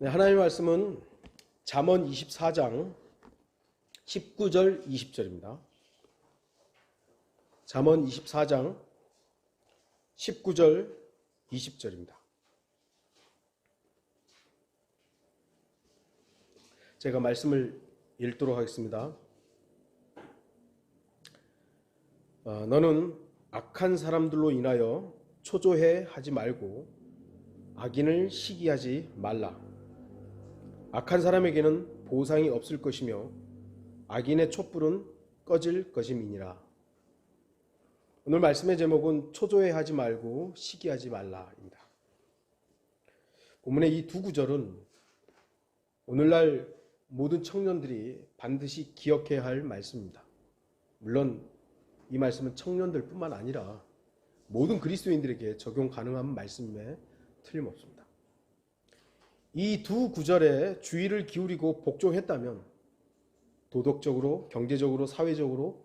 네, 하나님의 말씀은 잠언 24장 19절 20절입니다. 잠언 24장 19절 20절입니다. 제가 말씀을 읽도록 하겠습니다. 너는 악한 사람들로 인하여 초조해 하지 말고 악인을 시기하지 말라. 악한 사람에게는 보상이 없을 것이며 악인의 촛불은 꺼질 것임이니라. 오늘 말씀의 제목은 초조해 하지 말고 시기하지 말라입니다. 본문의 이 두 구절은 오늘날 모든 청년들이 반드시 기억해야 할 말씀입니다. 물론 이 말씀은 청년들 뿐만 아니라 모든 그리스도인들에게 적용 가능한 말씀에 틀림없습니다. 이 두 구절에 주의를 기울이고 복종했다면 도덕적으로, 경제적으로, 사회적으로,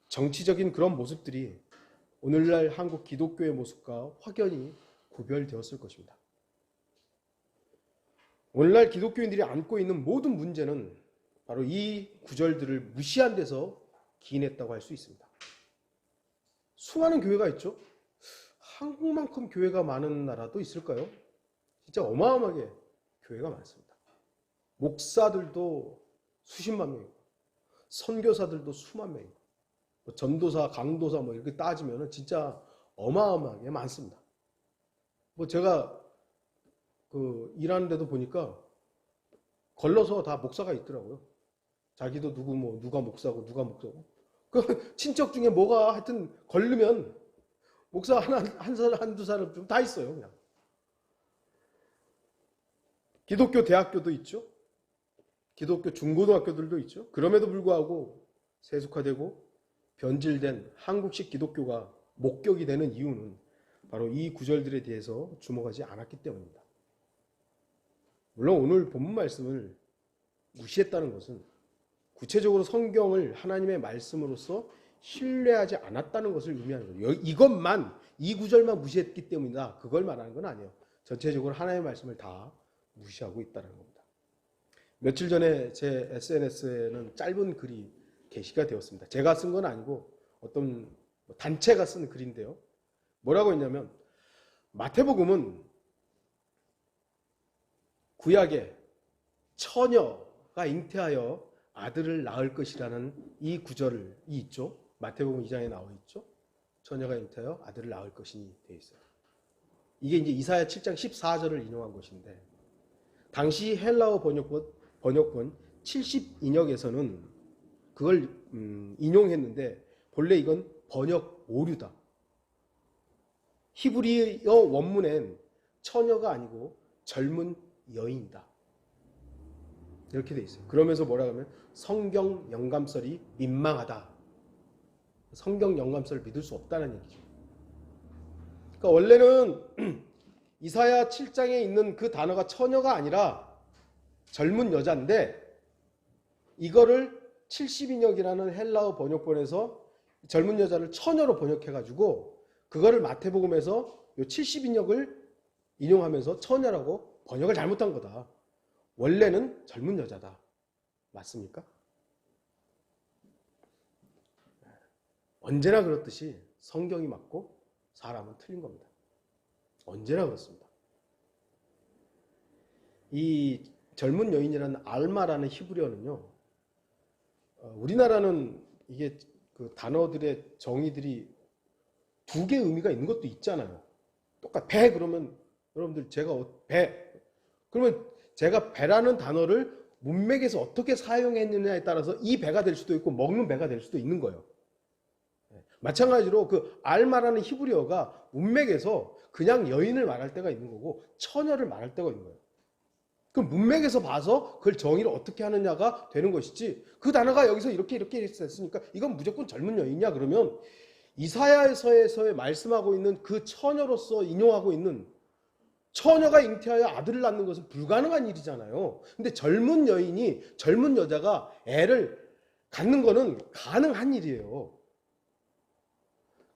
정치적인 그런 모습들이 오늘날 한국 기독교의 모습과 확연히 구별되었을 것입니다. 오늘날 기독교인들이 안고 있는 모든 문제는 바로 이 구절들을 무시한 데서 기인했다고 할 수 있습니다. 수많은 교회가 있죠. 한국만큼 교회가 많은 나라도 있을까요? 진짜 어마어마하게 교회가 많습니다. 목사들도 수십만 명이고 선교사들도 수만 명이고 전도사, 강도사 이렇게 따지면 진짜 어마어마하게 많습니다. 제가 일하는 데도 보니까 걸러서 다 목사가 있더라고요. 자기도 누가 목사고 누가 목사고. 그 친척 중에 뭐가 하여튼 걸르면 목사 한두 사람 좀 다 있어요, 그냥. 기독교 대학교도 있죠. 기독교 중고등학교들도 있죠. 그럼에도 불구하고 세속화되고 변질된 한국식 기독교가 목격이 되는 이유는 바로 이 구절들에 대해서 주목하지 않았기 때문입니다. 물론 오늘 본문 말씀을 무시했다는 것은 구체적으로 성경을 하나님의 말씀으로서 신뢰하지 않았다는 것을 의미하는 거예요. 이것만, 이 구절만 무시했기 때문이다. 그걸 말하는 건 아니에요. 전체적으로 하나님의 말씀을 다 무시하고 있다는 겁니다. 며칠 전에 제 SNS에는 짧은 글이 게시가 되었습니다. 제가 쓴 건 아니고 어떤 단체가 쓴 글인데요. 뭐라고 했냐면 마태복음은 구약에 처녀가 잉태하여 아들을 낳을 것이라는 이 구절이 있죠. 마태복음 2장에 나와 있죠. 처녀가 잉태하여 아들을 낳을 것이 되어 있어요. 이게 이제 이사야 7장 14절을 인용한 것인데 당시 헬라어 번역본 70인역에서는 그걸 인용했는데 본래 이건 번역 오류다. 히브리어 원문엔 처녀가 아니고 젊은 여인이다. 이렇게 돼 있어요. 그러면서 뭐라 하면 성경 영감설이 민망하다. 성경 영감설을 믿을 수 없다는 얘기죠. 그러니까 원래는 이사야 7장에 있는 그 단어가 처녀가 아니라 젊은 여자인데 이거를 70인역이라는 헬라어 번역본에서 젊은 여자를 처녀로 번역해가지고 그거를 마태복음에서 이 70인역을 인용하면서 처녀라고 번역을 잘못한 거다. 원래는 젊은 여자다. 맞습니까? 언제나 그렇듯이 성경이 맞고 사람은 틀린 겁니다. 언제나 그렇습니다. 이 젊은 여인이라는 알마라는 히브리어는요. 우리나라는 이게 그 단어들의 정의들이 두 개의 의미가 있는 것도 있잖아요. 똑같 배 그러면 여러분들 제가 배 그러면 제가 배라는 단어를 문맥에서 어떻게 사용했느냐에 따라서 이 배가 될 수도 있고 먹는 배가 될 수도 있는 거예요. 마찬가지로 그 알마라는 히브리어가 문맥에서 그냥 여인을 말할 때가 있는 거고 처녀를 말할 때가 있는 거예요. 그럼 문맥에서 봐서 그걸 정의를 어떻게 하느냐가 되는 것이지 그 단어가 여기서 이렇게 했으니까 이건 무조건 젊은 여인이냐 그러면 이사야서에서 말씀하고 있는 그 처녀로서 인용하고 있는 처녀가 잉태하여 아들을 낳는 것은 불가능한 일이잖아요. 근데 젊은 여인이 젊은 여자가 애를 갖는 거는 가능한 일이에요.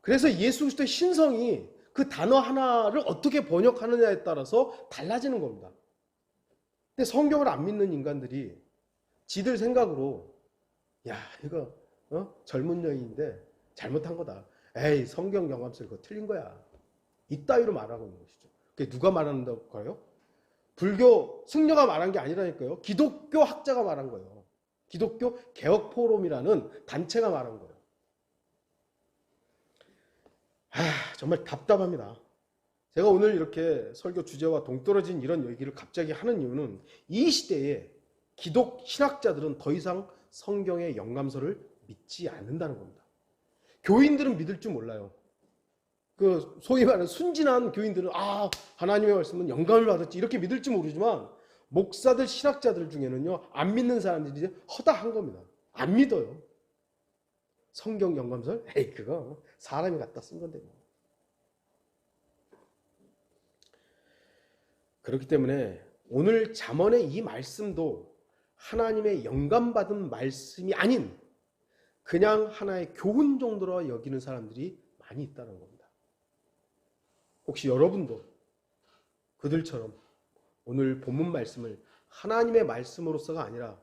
그래서 예수 그리스도의 신성이 그 단어 하나를 어떻게 번역하느냐에 따라서 달라지는 겁니다. 근데 성경을 안 믿는 인간들이 지들 생각으로 야 이거 젊은 여인인데 잘못한 거다. 에이 성경 영감서 그거 틀린 거야. 이따위로 말하고 있는 것이죠. 그게 누가 말한다고요? 불교 승려가 말한 게 아니라니까요. 기독교 학자가 말한 거예요. 기독교 개혁 포럼이라는 단체가 말한 거예요. 정말 답답합니다. 제가 오늘 이렇게 설교 주제와 동떨어진 이런 얘기를 갑자기 하는 이유는 이 시대에 기독 신학자들은 더 이상 성경의 영감서를 믿지 않는다는 겁니다. 교인들은 믿을 줄 몰라요. 그 소위 말하는 순진한 교인들은 하나님의 말씀은 영감을 받았지 이렇게 믿을 줄 모르지만 목사들 신학자들 중에는요 안 믿는 사람들이 이제 허다한 겁니다. 안 믿어요. 성경 영감서? 에이 그거 사람이 갖다 쓴 건데 뭐. 그렇기 때문에 오늘 잠언의 이 말씀도 하나님의 영감받은 말씀이 아닌 그냥 하나의 교훈 정도로 여기는 사람들이 많이 있다는 겁니다. 혹시 여러분도 그들처럼 오늘 본문 말씀을 하나님의 말씀으로서가 아니라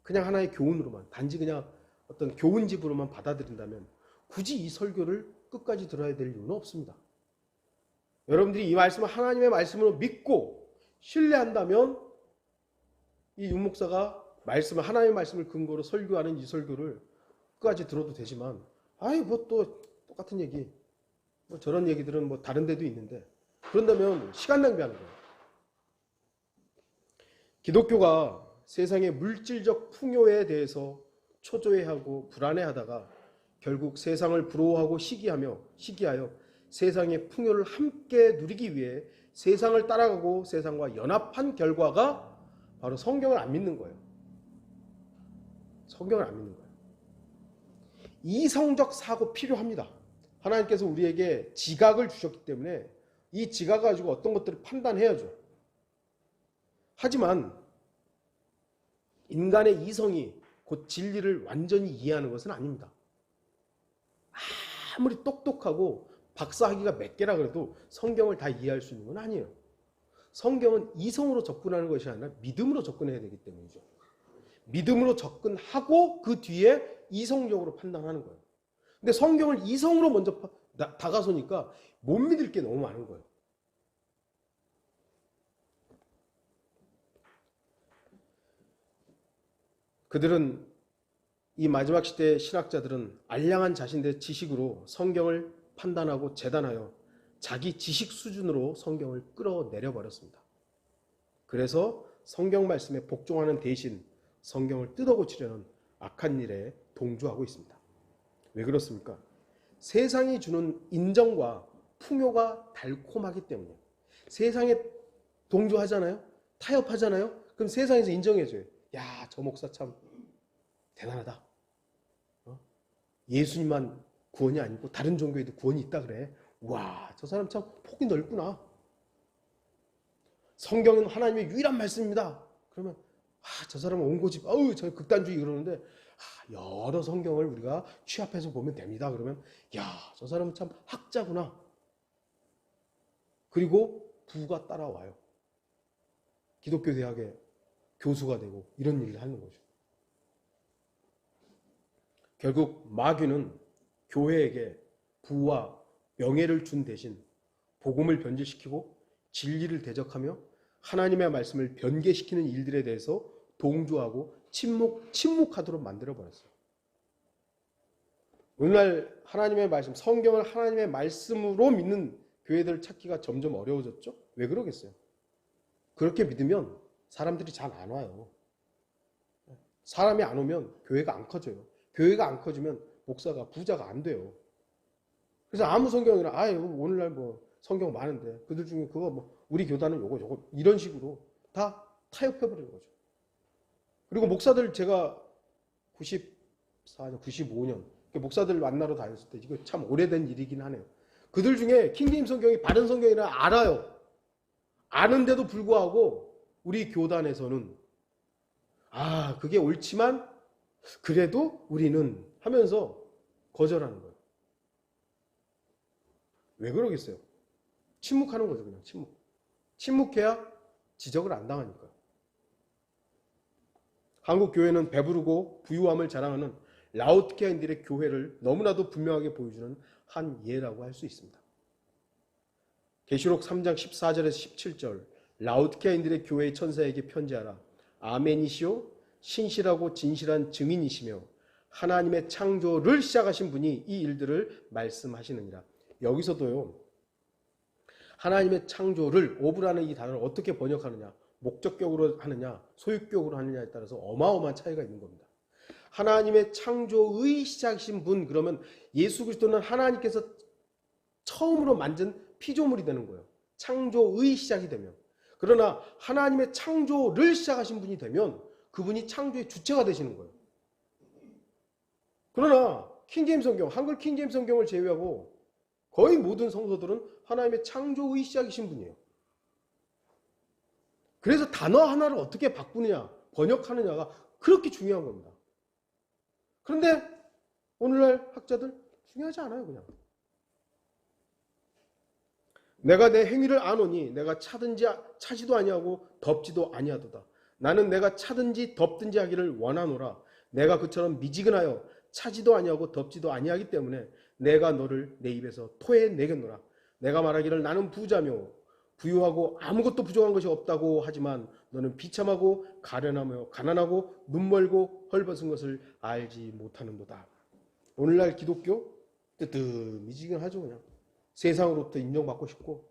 그냥 하나의 교훈으로만 단지 그냥 어떤 교훈집으로만 받아들인다면 굳이 이 설교를 끝까지 들어야 될 이유는 없습니다. 여러분들이 이 말씀을 하나님의 말씀으로 믿고 신뢰한다면 이 윤목사가 말씀을 하나님의 말씀을 근거로 설교하는 이 설교를 끝까지 들어도 되지만 뭐 또 똑같은 얘기 뭐 저런 얘기들은 뭐 다른 데도 있는데 그런다면 시간 낭비하는 거예요. 기독교가 세상의 물질적 풍요에 대해서 초조해하고 불안해하다가 결국 세상을 부러워하고 시기하여 세상의 풍요를 함께 누리기 위해 세상을 따라가고 세상과 연합한 결과가 바로 성경을 안 믿는 거예요. 성경을 안 믿는 거예요. 이성적 사고 필요합니다. 하나님께서 우리에게 지각을 주셨기 때문에 이 지각을 가지고 어떤 것들을 판단해야죠. 하지만 인간의 이성이 곧 진리를 완전히 이해하는 것은 아닙니다. 아무리 똑똑하고 박사학위가 몇 개라 그래도 성경을 다 이해할 수 있는 건 아니에요. 성경은 이성으로 접근하는 것이 아니라 믿음으로 접근해야 되기 때문이죠. 믿음으로 접근하고 그 뒤에 이성적으로 판단하는 거예요. 근데 성경을 이성으로 먼저 다가서니까 못 믿을 게 너무 많은 거예요. 그들은 이 마지막 시대의 신학자들은 알량한 자신들의 지식으로 성경을 판단하고 재단하여 자기 지식 수준으로 성경을 끌어내려 버렸습니다. 그래서 성경 말씀에 복종하는 대신 성경을 뜯어고치려는 악한 일에 동조하고 있습니다. 왜 그렇습니까? 세상이 주는 인정과 풍요가 달콤하기 때문에 세상에 동조하잖아요. 타협하잖아요. 그럼 세상에서 인정해줘요. 야, 저 목사 참 대단하다. 예수님만 구원이 아니고 다른 종교에도 구원이 있다 그래. 와, 저 사람 참 폭이 넓구나. 성경은 하나님의 유일한 말씀입니다. 그러면 저 사람은 온고집, 저 극단주의 그러는데 여러 성경을 우리가 취합해서 보면 됩니다. 그러면 저 사람은 참 학자구나. 그리고 부가 따라와요. 기독교 대학의 교수가 되고 이런 일을 하는 거죠. 결국 마귀는 교회에게 부와 명예를 준 대신 복음을 변질시키고 진리를 대적하며 하나님의 말씀을 변개시키는 일들에 대해서 동조하고 침묵하도록 만들어버렸어요. 오늘날 하나님의 말씀, 성경을 하나님의 말씀으로 믿는 교회들을 찾기가 점점 어려워졌죠? 왜 그러겠어요? 그렇게 믿으면 사람들이 잘 안 와요. 사람이 안 오면 교회가 안 커져요. 교회가 안 커지면 목사가 부자가 안 돼요. 그래서 아무 성경이나 오늘날 뭐 성경 많은데 그들 중에 그거 뭐 우리 교단은 요거 이런 식으로 다 타협해버리는 거죠. 그리고 목사들 제가 94년, 95년 목사들 만나러 다녔을 때 이거 참 오래된 일이긴 하네요. 그들 중에 킹제임스 성경이 바른 성경이라 알아요. 아는데도 불구하고 우리 교단에서는 그게 옳지만 그래도 우리는 하면서 거절하는 거예요. 왜 그러겠어요? 침묵하는 거죠. 그냥 침묵해야 지적을 안 당하니까요. 한국 교회는 배부르고 부유함을 자랑하는 라오디게아인들의 교회를 너무나도 분명하게 보여주는 한 예라고 할 수 있습니다. 계시록 3장 14절에서 17절 라오디게아인들의 교회의 천사에게 편지하라. 아멘이시오 신실하고 진실한 증인이시며 하나님의 창조를 시작하신 분이 이 일들을 말씀하시느니라. 여기서도요. 하나님의 창조를 오브라는 이 단어를 어떻게 번역하느냐, 목적격으로 하느냐, 소유격으로 하느냐에 따라서 어마어마한 차이가 있는 겁니다. 하나님의 창조의 시작이신 분, 그러면 예수 그리스도는 하나님께서 처음으로 만든 피조물이 되는 거예요. 창조의 시작이 되면. 그러나 하나님의 창조를 시작하신 분이 되면 그분이 창조의 주체가 되시는 거예요. 그러나 킹제임스 성경, 한글 킹제임스 성경을 제외하고 거의 모든 성서들은 하나님의 창조의 시작이신 분이에요. 그래서 단어 하나를 어떻게 바꾸느냐, 번역하느냐가 그렇게 중요한 겁니다. 그런데 오늘날 학자들 중요하지 않아요. 그냥 내가 내 행위를 아노니 내가 차지도 아니하고 덮지도 아니하도다. 나는 내가 차든지 덮든지 하기를 원하노라. 내가 그처럼 미지근하여 차지도 아니하고 덮지도 아니하기 때문에 내가 너를 내 입에서 토해내겠노라. 내가 말하기를 나는 부자며 부유하고 아무것도 부족한 것이 없다고 하지만 너는 비참하고 가련하며 가난하고 눈멀고 헐벗은 것을 알지 못하는도다. 오늘날 기독교 뜨뜻미지근하죠. 그냥 세상으로부터 인정받고 싶고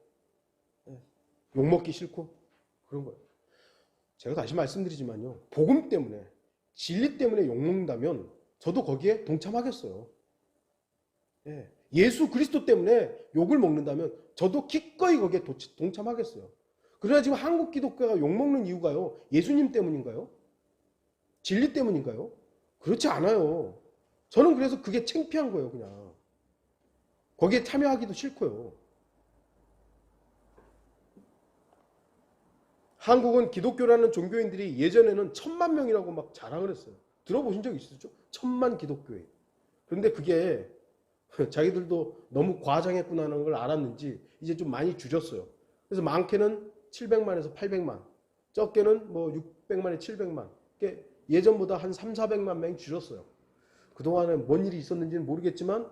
욕먹기 싫고 그런 거예요. 제가 다시 말씀드리지만요. 복음 때문에 진리 때문에 욕먹는다면 저도 거기에 동참하겠어요. 예수 그리스도 때문에 욕을 먹는다면 저도 기꺼이 거기에 동참하겠어요. 그러나 지금 한국 기독교가 욕먹는 이유가요. 예수님 때문인가요? 진리 때문인가요? 그렇지 않아요. 저는 그래서 그게 창피한 거예요. 그냥 거기에 참여하기도 싫고요. 한국은 기독교라는 종교인들이 예전에는 1000만 명이라고 막 자랑을 했어요. 들어보신 적 있으시죠? 1000만 기독교회. 그런데 그게 자기들도 너무 과장했구나 하는 걸 알았는지 이제 좀 많이 줄였어요. 그래서 많게는 700만에서 800만, 적게는 뭐 600만에 700만. 예전보다 한 3, 400만 명이 줄였어요. 그동안에 뭔 일이 있었는지는 모르겠지만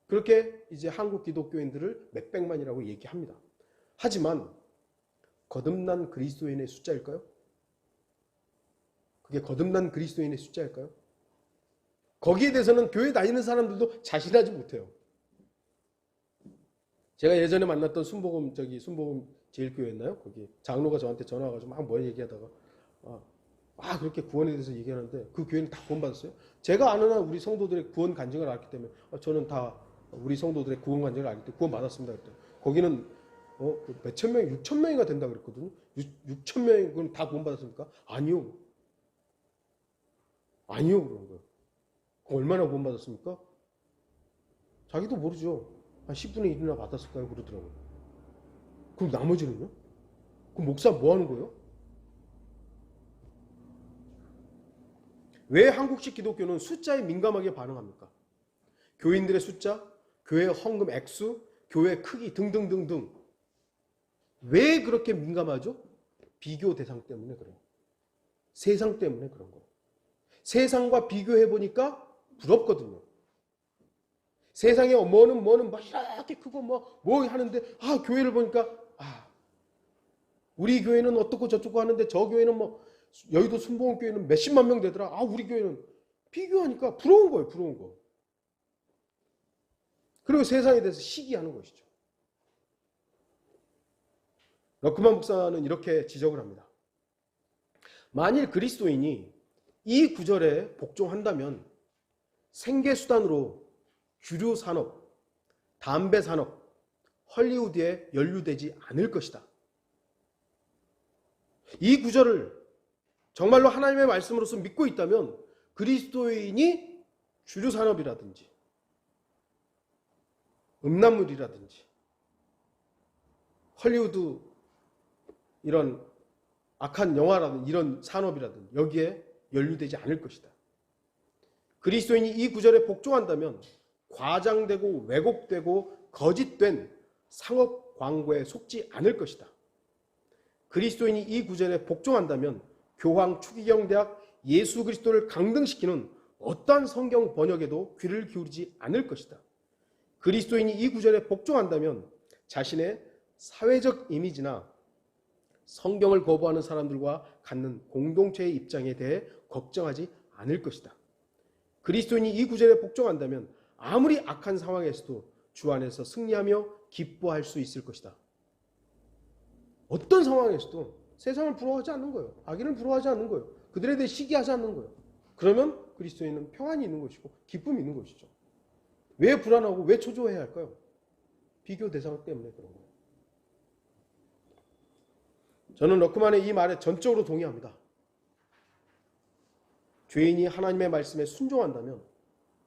그렇게 이제 한국 기독교인들을 몇백만이라고 얘기합니다. 하지만 거듭난 그리스도인의 숫자일까요? 그게 거듭난 그리스도인의 숫자일까요? 거기에 대해서는 교회 다니는 사람들도 자신하지 못해요. 제가 예전에 만났던 순복음 제일교회였나요? 거기 장로가 저한테 전화 와가지고 막 뭐 얘기하다가 그렇게 구원에 대해서 얘기하는데 그 교회는 다 구원받았어요. 제가 아는 한 우리 성도들의 구원 간증을 알기 때문에 저는 다 우리 성도들의 구원 간증을 알기 때문에 구원받았습니다. 그랬더니 거기는 몇천 명, 6천 명이가 된다 그랬거든요. 6천 명이 그럼 다 구원받았습니까? 아니요. 아니요 그런 거예요. 얼마나 구원받았습니까? 자기도 모르죠. 한 10분의 1이나 받았을까요? 그러더라고요. 그럼 나머지는요? 그럼 목사 뭐 하는 거예요? 왜 한국식 기독교는 숫자에 민감하게 반응합니까? 교인들의 숫자, 교회 헌금 액수, 교회 크기 등등등등. 왜 그렇게 민감하죠? 비교 대상 때문에 그래요. 세상 때문에 그런 거예요. 세상과 비교해보니까 부럽거든요. 세상에 뭐는 막 이렇게 크고 뭐 하는데 교회를 보니까 우리 교회는 어떻고 저쩌고 하는데 저 교회는 여의도 순복음 교회는 몇십만 명 되더라. 우리 교회는 비교하니까 부러운 거예요. 부러운 거. 그리고 세상에 대해서 시기하는 것이죠. 러크만 목사는 이렇게 지적을 합니다. 만일 그리스도인이 이 구절에 복종한다면 생계수단으로 주류 산업, 담배 산업, 헐리우드에 연루되지 않을 것이다. 이 구절을 정말로 하나님의 말씀으로서 믿고 있다면 그리스도인이 주류 산업이라든지 음란물이라든지 헐리우드 이런 악한 영화라든지 이런 산업이라든지 여기에 연루되지 않을 것이다. 그리스도인이 이 구절에 복종한다면 과장되고 왜곡되고 거짓된 상업 광고에 속지 않을 것이다. 그리스도인이 이 구절에 복종한다면 교황 추기경 대학 예수 그리스도를 강등시키는 어떠한 성경 번역에도 귀를 기울이지 않을 것이다. 그리스도인이 이 구절에 복종한다면 자신의 사회적 이미지나 성경을 거부하는 사람들과 갖는 공동체의 입장에 대해 걱정하지 않을 것이다. 그리스도인이 이 구절에 복종한다면 아무리 악한 상황에서도 주 안에서 승리하며 기뻐할 수 있을 것이다. 어떤 상황에서도 세상을 부러워하지 않는 거예요. 악인을 부러워하지 않는 거예요. 그들에 대해 시기하지 않는 거예요. 그러면 그리스도인은 평안이 있는 것이고 기쁨이 있는 것이죠. 왜 불안하고 왜 초조해야 할까요? 비교 대상 때문에 그런 거예요. 저는 러크만의 이 말에 전적으로 동의합니다. 죄인이 하나님의 말씀에 순종한다면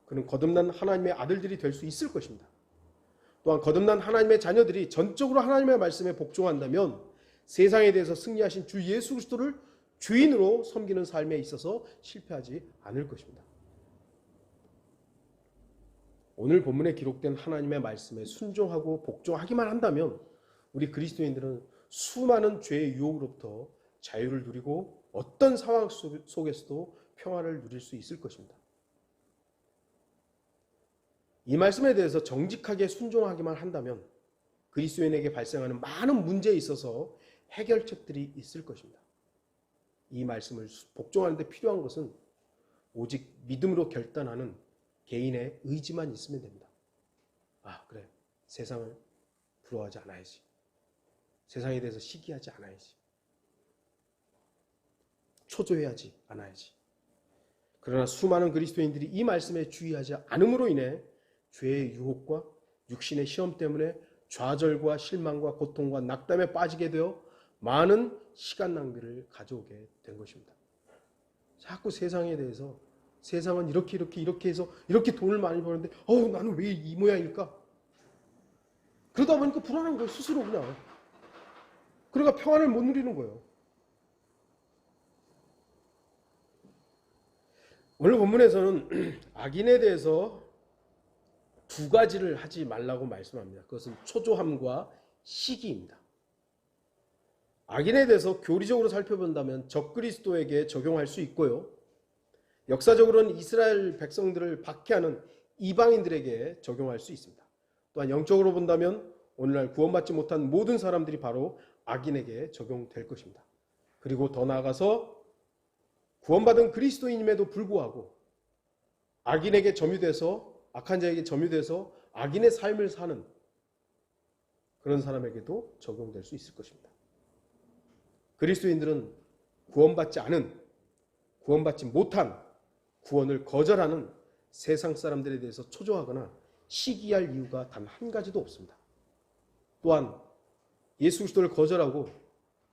그는 거듭난 하나님의 아들들이 될 수 있을 것입니다. 또한 거듭난 하나님의 자녀들이 전적으로 하나님의 말씀에 복종한다면 세상에 대해서 승리하신 주 예수 그리스도를 주인으로 섬기는 삶에 있어서 실패하지 않을 것입니다. 오늘 본문에 기록된 하나님의 말씀에 순종하고 복종하기만 한다면 우리 그리스도인들은 수많은 죄의 유혹으로부터 자유를 누리고 어떤 상황 속에서도 평화를 누릴 수 있을 것입니다. 이 말씀에 대해서 정직하게 순종하기만 한다면 그리스도인에게 발생하는 많은 문제에 있어서 해결책들이 있을 것입니다. 이 말씀을 복종하는 데 필요한 것은 오직 믿음으로 결단하는 개인의 의지만 있으면 됩니다. 아, 그래. 세상을 부러워하지 않아야지. 세상에 대해서 시기하지 않아야지. 초조해하지 않아야지. 그러나 수많은 그리스도인들이 이 말씀에 주의하지 않음으로 인해 죄의 유혹과 육신의 시험 때문에 좌절과 실망과 고통과 낙담에 빠지게 되어 많은 시간 낭비를 가져오게 된 것입니다. 자꾸 세상에 대해서 세상은 이렇게 해서 이렇게 돈을 많이 버는데 나는 왜 이 모양일까? 그러다 보니까 불안한 거예요. 스스로 그냥. 그러니까 평안을 못 누리는 거예요. 오늘 본문에서는 악인에 대해서 두 가지를 하지 말라고 말씀합니다. 그것은 초조함과 시기입니다. 악인에 대해서 교리적으로 살펴본다면 적그리스도에게 적용할 수 있고요. 역사적으로는 이스라엘 백성들을 박해하는 이방인들에게 적용할 수 있습니다. 또한 영적으로 본다면 오늘날 구원받지 못한 모든 사람들이 바로 악인에게 적용될 것입니다. 그리고 더 나아가서 구원받은 그리스도인임에도 불구하고 악인에게 점유돼서 악한 자에게 점유돼서 악인의 삶을 사는 그런 사람에게도 적용될 수 있을 것입니다. 그리스도인들은 구원받지 못한 구원을 거절하는 세상 사람들에 대해서 초조하거나 시기할 이유가 단 한 가지도 없습니다. 또한 예수 그리스도를 거절하고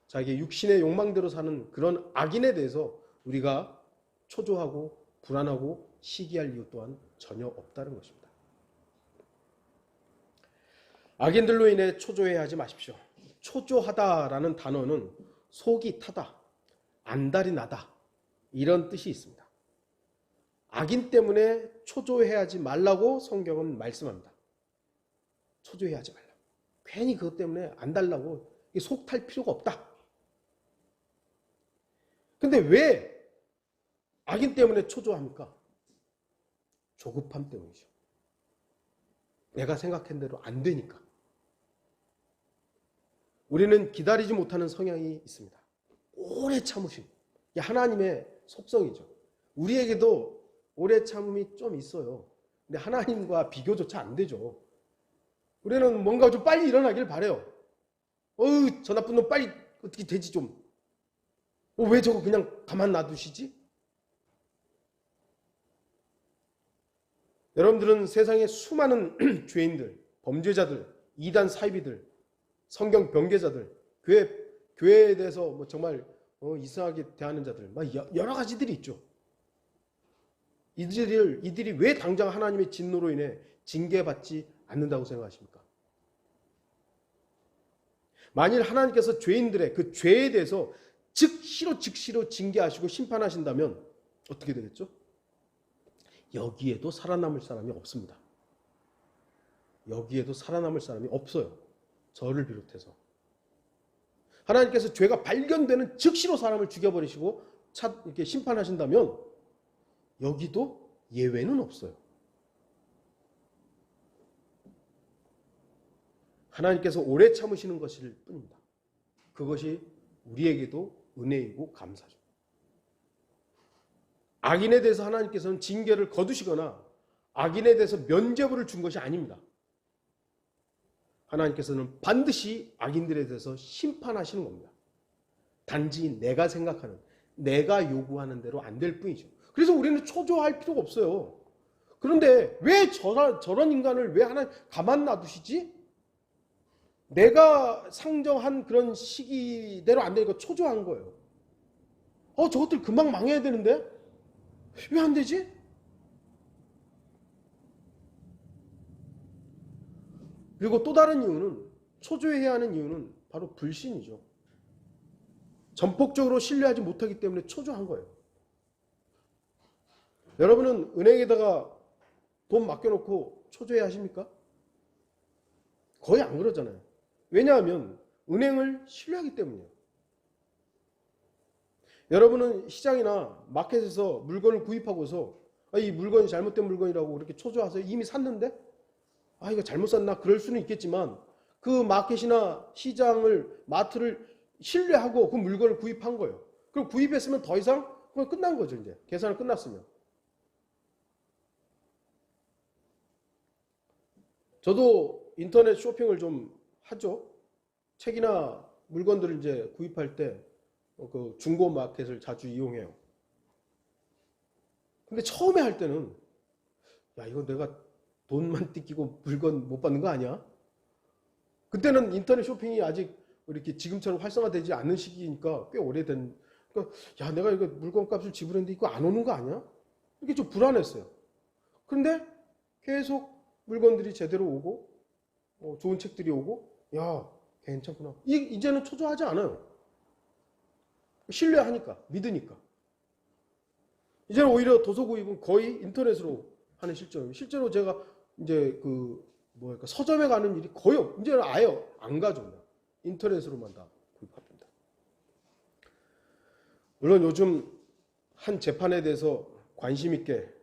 자기의 육신의 욕망대로 사는 그런 악인에 대해서 우리가 초조하고 불안하고 시기할 이유 또한 전혀 없다는 것입니다. 악인들로 인해 초조해하지 마십시오. 초조하다라는 단어는 속이 타다, 안달이 나다 이런 뜻이 있습니다. 악인 때문에 초조해하지 말라고 성경은 말씀합니다. 초조해하지 말라고. 괜히 그것 때문에 안달나고 속 탈 필요가 없다. 근데 왜 악인 때문에 초조합니까? 조급함 때문이죠. 내가 생각한 대로 안 되니까. 우리는 기다리지 못하는 성향이 있습니다. 오래 참으심. 이게 하나님의 속성이죠. 우리에게도 오래 참음이 좀 있어요. 근데 하나님과 비교조차 안 되죠. 우리는 뭔가 좀 빨리 일어나길 바라요. 저 나쁜 놈 빨리 어떻게 되지 좀. 왜 저거 그냥 가만 놔두시지? 여러분들은 세상의 수많은 죄인들, 범죄자들, 이단 사이비들, 성경 변개자들, 교회에 대해서 정말 이상하게 대하는 자들, 여러 가지들이 있죠. 이들이 왜 당장 하나님의 진노로 인해 징계받지 않는다고 생각하십니까? 만일 하나님께서 죄인들의 그 죄에 대해서 즉시로 징계하시고 심판하신다면 어떻게 되겠죠? 여기에도 살아남을 사람이 없습니다. 여기에도 살아남을 사람이 없어요. 저를 비롯해서. 하나님께서 죄가 발견되는 즉시로 사람을 죽여버리시고 이렇게 심판하신다면 여기도 예외는 없어요. 하나님께서 오래 참으시는 것일 뿐입니다. 그것이 우리에게도 은혜이고 감사죠. 악인에 대해서 하나님께서는 징계를 거두시거나 악인에 대해서 면죄부를 준 것이 아닙니다. 하나님께서는 반드시 악인들에 대해서 심판하시는 겁니다. 단지 내가 생각하는, 내가 요구하는 대로 안 될 뿐이죠. 그래서 우리는 초조할 필요가 없어요. 그런데 왜 저런 인간을 왜 하나님 가만 놔두시지? 내가 상정한 그런 시기대로 안 되니까 초조한 거예요. 저것들 금방 망해야 되는데 왜 안 되지? 그리고 또 다른 이유는, 초조해야 하는 이유는 바로 불신이죠. 전폭적으로 신뢰하지 못하기 때문에 초조한 거예요. 여러분은 은행에다가 돈 맡겨놓고 초조해 하십니까? 거의 안 그러잖아요. 왜냐하면 은행을 신뢰하기 때문이에요. 여러분은 시장이나 마켓에서 물건을 구입하고서 이 물건이 잘못된 물건이라고 그렇게 초조하세요? 이미 샀는데? 이거 잘못 샀나? 그럴 수는 있겠지만 그 마켓이나 시장을, 마트를 신뢰하고 그 물건을 구입한 거예요. 그럼 구입했으면 더 이상 그건 끝난 거죠. 이제 계산은 끝났으면. 저도 인터넷 쇼핑을 좀 하죠. 책이나 물건들을 이제 구입할 때 그 중고 마켓을 자주 이용해요. 근데 처음에 할 때는 이거 내가 돈만 뜯기고 물건 못 받는 거 아니야? 그때는 인터넷 쇼핑이 아직 이렇게 지금처럼 활성화되지 않는 시기니까 꽤 오래된, 그러니까 내가 이거 물건값을 지불했는데 이거 안 오는 거 아니야? 이렇게 좀 불안했어요. 그런데 계속 물건들이 제대로 오고 좋은 책들이 오고 괜찮구나. 이제는 초조하지 않아요. 신뢰하니까, 믿으니까. 이제는 오히려 도서 구입은 거의 인터넷으로 하는 실정이에요. 실제로 제가 이제 서점에 가는 일이 거의 이제는 아예 안 가죠. 인터넷으로만 다 구입합니다. 물론 요즘 한 재판에 대해서 관심 있게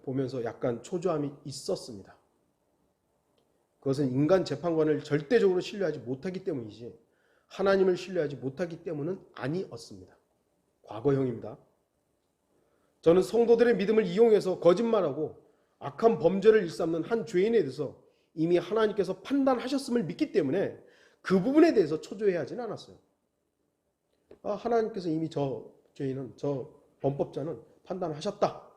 보면서 약간 초조함이 있었습니다. 그것은 인간 재판관을 절대적으로 신뢰하지 못하기 때문이지 하나님을 신뢰하지 못하기 때문은 아니었습니다. 과거형입니다. 저는 성도들의 믿음을 이용해서 거짓말하고 악한 범죄를 일삼는 한 죄인에 대해서 이미 하나님께서 판단하셨음을 믿기 때문에 그 부분에 대해서 초조해야 하진 않았어요. 하나님께서 이미 저 죄인은, 저 범법자는 판단하셨다.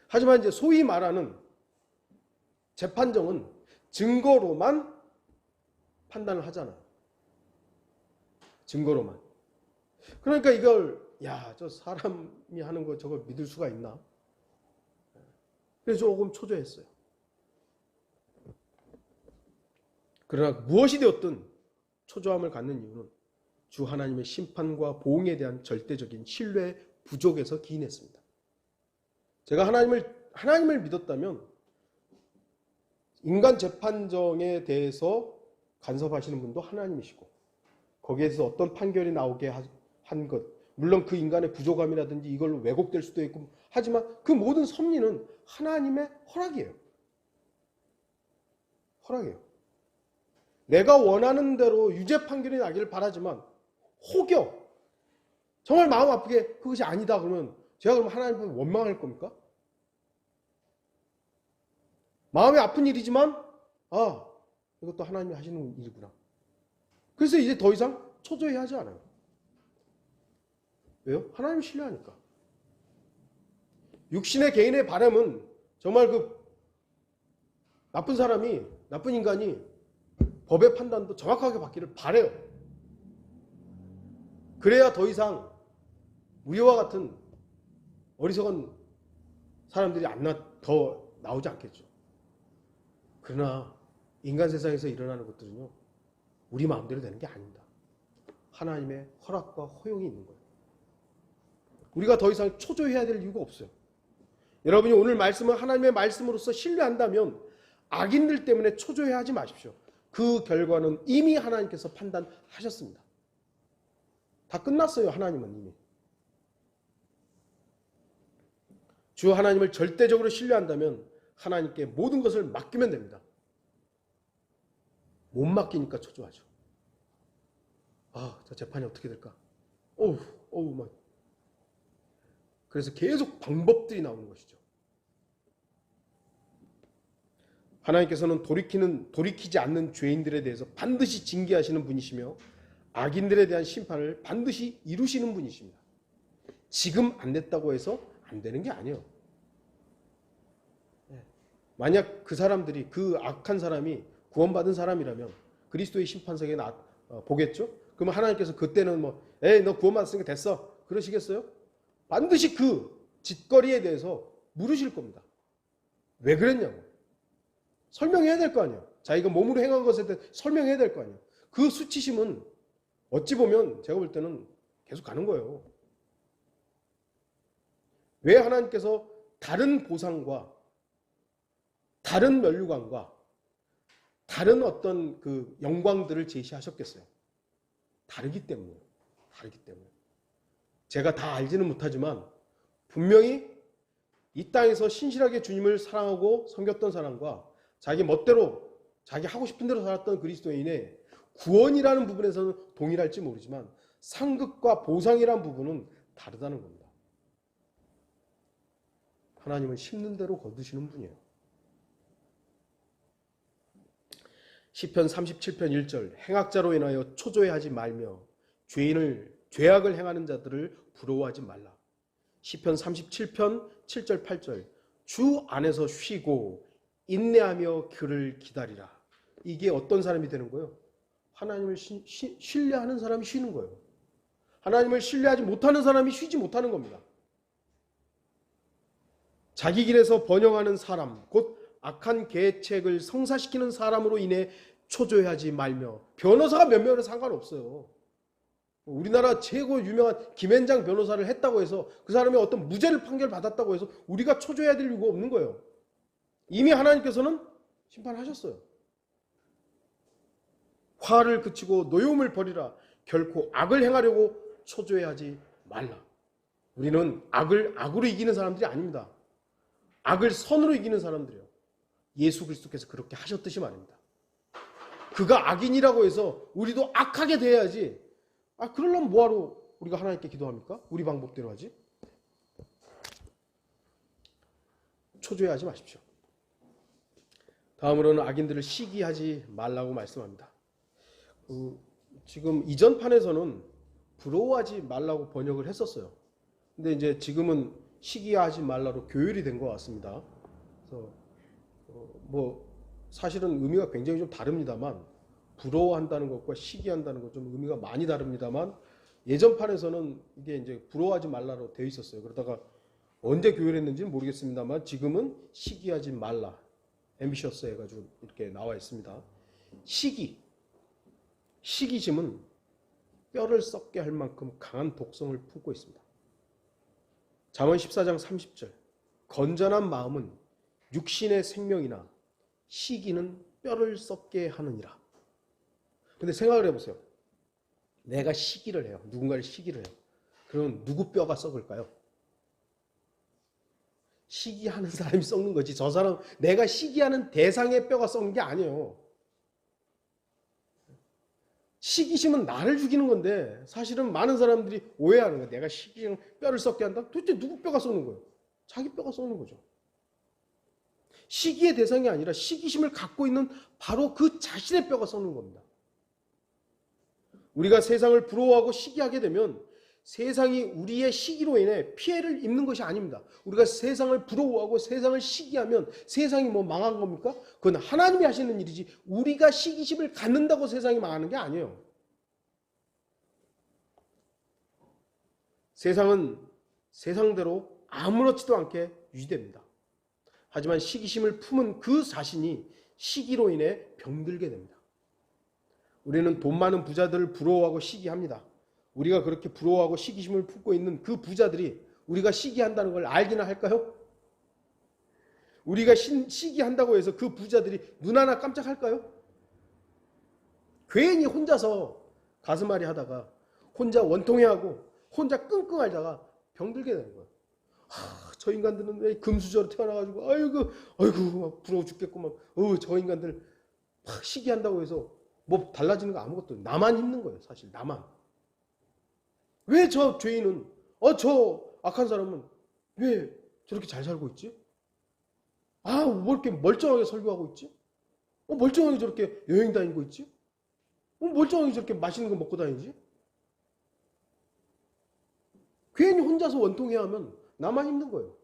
하지만 이제 소위 말하는 재판정은 증거로만 판단을 하잖아요. 증거로만. 그러니까 이걸 저 사람이 하는 거 저걸 믿을 수가 있나? 그래서 조금 초조했어요. 그러나 무엇이 되었든 초조함을 갖는 이유는 주 하나님의 심판과 보응에 대한 절대적인 신뢰 부족에서 기인했습니다. 제가 하나님을 믿었다면 인간 재판정에 대해서 간섭하시는 분도 하나님이시고 거기에서 어떤 판결이 나오게 한 것, 물론 그 인간의 부족함이라든지 이걸로 왜곡될 수도 있고 하지만 그 모든 섭리는 하나님의 허락이에요. 허락이에요. 내가 원하는 대로 유죄 판결이 나기를 바라지만 혹여 정말 마음 아프게 그것이 아니다 그러면 제가 그럼 하나님 앞에 원망할 겁니까? 마음이 아픈 일이지만 이것도 하나님이 하시는 일이구나. 그래서 이제 더 이상 초조해 하지 않아요. 왜요? 하나님을 신뢰하니까. 육신의 개인의 바람은 정말 그 나쁜 사람이, 나쁜 인간이 법의 판단도 정확하게 받기를 바라요. 그래야 더 이상 우리와 같은 어리석은 사람들이 더 나오지 않겠죠. 그러나 인간 세상에서 일어나는 것들은요, 우리 마음대로 되는 게 아닙니다. 하나님의 허락과 허용이 있는 거예요. 우리가 더 이상 초조해야 될 이유가 없어요. 여러분이 오늘 말씀을 하나님의 말씀으로서 신뢰한다면 악인들 때문에 초조해하지 마십시오. 그 결과는 이미 하나님께서 판단하셨습니다. 다 끝났어요. 하나님은 이미. 주 하나님을 절대적으로 신뢰한다면 하나님께 모든 것을 맡기면 됩니다. 못 맡기니까 초조하죠. 저 재판이 어떻게 될까? 막. 그래서 계속 방법들이 나오는 것이죠. 하나님께서는 돌이키지 않는 죄인들에 대해서 반드시 징계하시는 분이시며 악인들에 대한 심판을 반드시 이루시는 분이십니다. 지금 안 됐다고 해서 안 되는 게 아니에요. 만약 그 사람들이, 그 악한 사람이 구원받은 사람이라면 그리스도의 심판석에 보겠죠? 그러면 하나님께서 그때는 너 구원받았으니까 됐어. 그러시겠어요? 반드시 그 짓거리에 대해서 물으실 겁니다. 왜 그랬냐고. 설명해야 될 거 아니에요. 자기가 몸으로 행한 것에 대해 설명해야 될 거 아니에요. 그 수치심은 어찌 보면 제가 볼 때는 계속 가는 거예요. 왜 하나님께서 다른 보상과 다른 면류관과 다른 어떤 그 영광들을 제시하셨겠어요? 다르기 때문이에요. 다르기 때문에. 제가 다 알지는 못하지만 분명히 이 땅에서 신실하게 주님을 사랑하고 섬겼던 사람과 자기 멋대로 자기 하고 싶은 대로 살았던 그리스도인의 구원이라는 부분에서는 동일할지 모르지만 상급과 보상이라는 부분은 다르다는 겁니다. 하나님은 심는 대로 거두시는 분이에요. 시편 37편 1절 행악자로 인하여 초조해하지 말며 죄악을 행하는 자들을 부러워하지 말라. 시편 37편 7절 8절 주 안에서 쉬고 인내하며 그를 기다리라. 이게 어떤 사람이 되는 거예요? 하나님을 신뢰하는 사람이 쉬는 거예요. 하나님을 신뢰하지 못하는 사람이 쉬지 못하는 겁니다. 자기 길에서 번영하는 사람, 곧 악한 계책을 성사시키는 사람으로 인해 초조해하지 말며, 변호사가 몇 명이나 상관없어요. 우리나라 최고 유명한 김앤장 변호사를 했다고 해서 그 사람이 어떤 무죄를 판결받았다고 해서 우리가 초조해야 될 이유가 없는 거예요. 이미 하나님께서는 심판하셨어요. 화를 그치고 노여움을 버리라. 결코 악을 행하려고 초조해하지 말라. 우리는 악을 악으로 이기는 사람들이 아닙니다. 악을 선으로 이기는 사람들이에요. 예수 그리스도께서 그렇게 하셨듯이 말입니다. 그가 악인이라고 해서 우리도 악하게 돼야지. 그러려면 뭐하러 우리가 하나님께 기도합니까? 우리 방법대로 하지. 초조해하지 마십시오. 다음으로는 악인들을 시기하지 말라고 말씀합니다. 지금 이전 판에서는 부러워하지 말라고 번역을 했었어요. 근데 이제 지금은 시기하지 말라로 교율이 된 것 같습니다. 그래서 사실은 의미가 굉장히 좀 다릅니다만, 부러워한다는 것과 시기한다는 것 좀 의미가 많이 다릅니다만, 예전 판에서는 이게 이제 부러워하지 말라로 되어 있었어요. 그러다가 언제 교율했는지는 모르겠습니다만 지금은 시기하지 말라, 앰비셔스 해가지고 이렇게 나와 있습니다. 시기심은 뼈를 썩게 할 만큼 강한 독성을 품고 있습니다. 잠언 14장 30절 건전한 마음은 육신의 생명이나 시기는 뼈를 썩게 하느니라. 근데 생각을 해보세요. 내가 시기를 해요. 누군가를 시기를 해요. 그러면 누구 뼈가 썩을까요? 시기하는 사람이 썩는 거지. 저 사람, 내가 시기하는 대상의 뼈가 썩는 게 아니에요. 시기심은 나를 죽이는 건데 사실은 많은 사람들이 오해하는 거예요. 내가 시기심 뼈를 썩게 한다? 도대체 누구 뼈가 썩는 거예요? 자기 뼈가 썩는 거죠. 시기의 대상이 아니라 시기심을 갖고 있는 바로 그 자신의 뼈가 썩는 겁니다. 우리가 세상을 부러워하고 시기하게 되면 세상이 우리의 시기로 인해 피해를 입는 것이 아닙니다. 우리가 세상을 부러워하고 세상을 시기하면 세상이 망한 겁니까? 그건 하나님이 하시는 일이지 우리가 시기심을 갖는다고 세상이 망하는 게 아니에요. 세상은 세상대로 아무렇지도 않게 유지됩니다. 하지만 시기심을 품은 그 자신이 시기로 인해 병들게 됩니다. 우리는 돈 많은 부자들을 부러워하고 시기합니다. 우리가 그렇게 부러워하고 시기심을 품고 있는 그 부자들이 우리가 시기한다는 걸 알기나 할까요? 우리가 시기한다고 해서 그 부자들이 눈 하나 깜짝할까요? 괜히 혼자서 가슴앓이 하다가 혼자 원통해하고 혼자 끙끙 앓다가 병들게 되는 거예요. 저 인간들은 왜 금수저로 태어나가지고 아이고 막 부러워 죽겠고 막 저 인간들 막 시기한다고 해서 뭐 달라지는 거 아무것도 없어요. 나만 힘든 거예요. 사실 나만. 왜 저 죄인은 저 악한 사람은 왜 저렇게 잘 살고 있지? 뭐 이렇게 멀쩡하게 설교하고 있지? 멀쩡하게 저렇게 여행 다니고 있지? 멀쩡하게 저렇게 맛있는 거 먹고 다니지? 괜히 혼자서 원통해야 하면 나만 힘든 거예요.